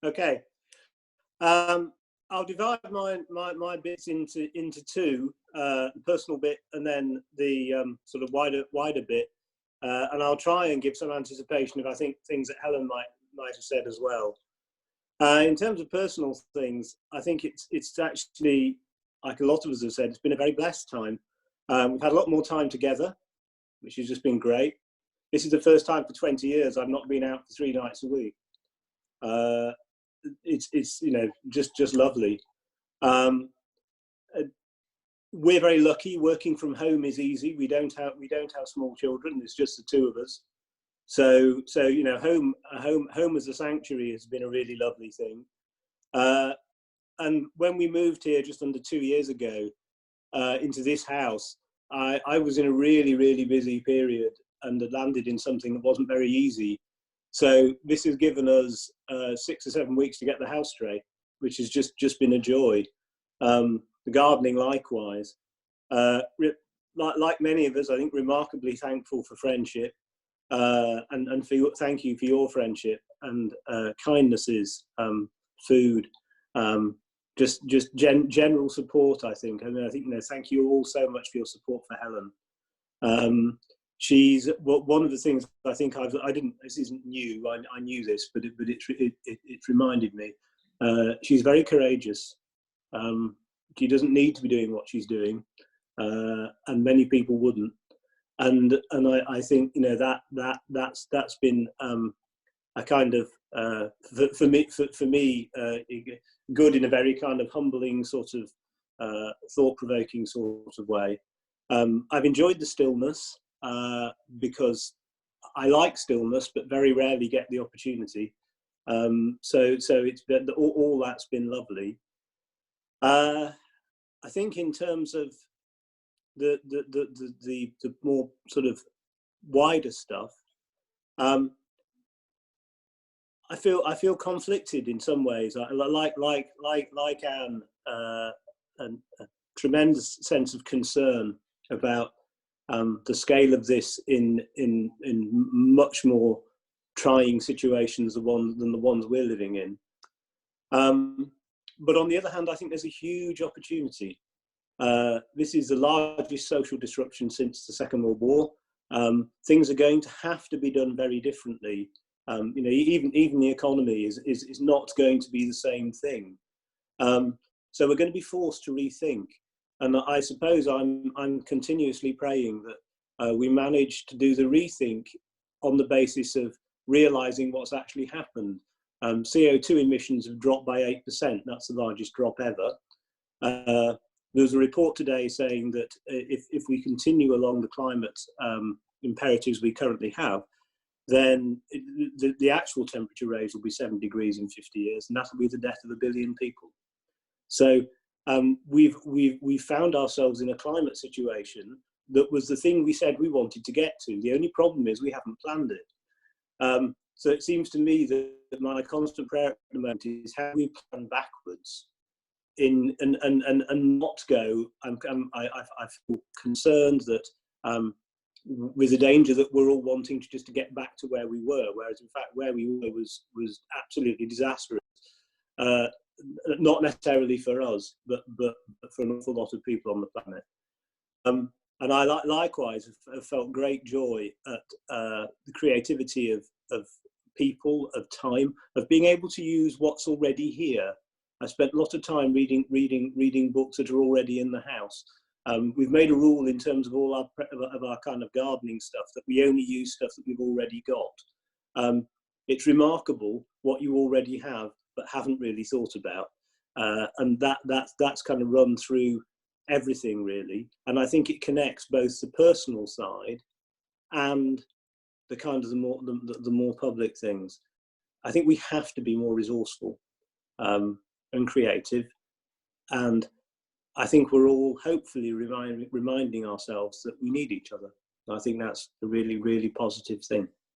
Okay. I'll divide my bits into two, the personal bit and then the sort of wider bit, and I'll try and give some anticipation of, I think, things that Helen might have said as well. In terms of personal things, I think it's actually, like a lot of us have said, it's been a very blessed time. We've had a lot more time together, which has just been great. This is the first time for 20 years I've not been out for 3 nights a week. It's you know, just lovely. We're very lucky. Working from home is easy. We don't have small children. It's just the two of us. So you know, home as a sanctuary has been a really lovely thing. And when we moved here just under 2 years ago into this house, I was in a really busy period and had landed in something that wasn't very easy. So this has given us 6 or 7 weeks to get the house straight, which has just been a joy. The gardening likewise. Like many of us, I think, remarkably thankful for friendship, and thank you for your friendship and kindnesses, food, just general support, I think. And I think, you know, thank you all so much for your support for Helen. She's one of the things I think I didn't. This isn't new. I knew this, but it reminded me. She's very courageous. She doesn't need to be doing what she's doing, and many people wouldn't. And I think, you know, that's been a kind of for me good in a very kind of humbling, sort of thought-provoking sort of way. I've enjoyed the stillness because I like stillness, but very rarely get the opportunity. So it's been, all that's been lovely. I think in terms of the more sort of wider stuff, I feel conflicted in some ways. Like Anne, a tremendous sense of concern about the scale of this in much more trying situations than the ones we're living in. But on the other hand, I think there's a huge opportunity. This is the largest social disruption since the Second World War. Things are going to have to be done very differently. You know, even the economy is not going to be the same thing. So we're going to be forced to rethink. And I suppose I'm continuously praying that we manage to do the rethink on the basis of realizing what's actually happened. CO2 emissions have dropped by 8%. That's the largest drop ever. There's a report today saying that if we continue along the climate imperatives we currently have, then the actual temperature rise will be 7 degrees in 50 years, and that will be the death of 1 billion people. So we've found ourselves in a climate situation that was the thing we said we wanted to get to. The only problem is we haven't planned it. So it seems to me that my constant prayer at the moment is how we plan backwards and not go. I feel concerned that with the danger that we're all wanting to just to get back to where we were, whereas in fact where we were was absolutely disastrous. Not necessarily for us, but for an awful lot of people on the planet. And I likewise have felt great joy at the creativity of people, of time, of being able to use what's already here. I spent a lot of time reading books that are already in the house. We've made a rule in terms of all our kind of gardening stuff that we only use stuff that we've already got. It's remarkable what you already have but haven't really thought about, and that's kind of run through everything really. And I think it connects both the personal side and the kind of the more public things. I think we have to be more resourceful and creative, and I think we're all hopefully reminding ourselves that we need each other. I think that's a really positive thing.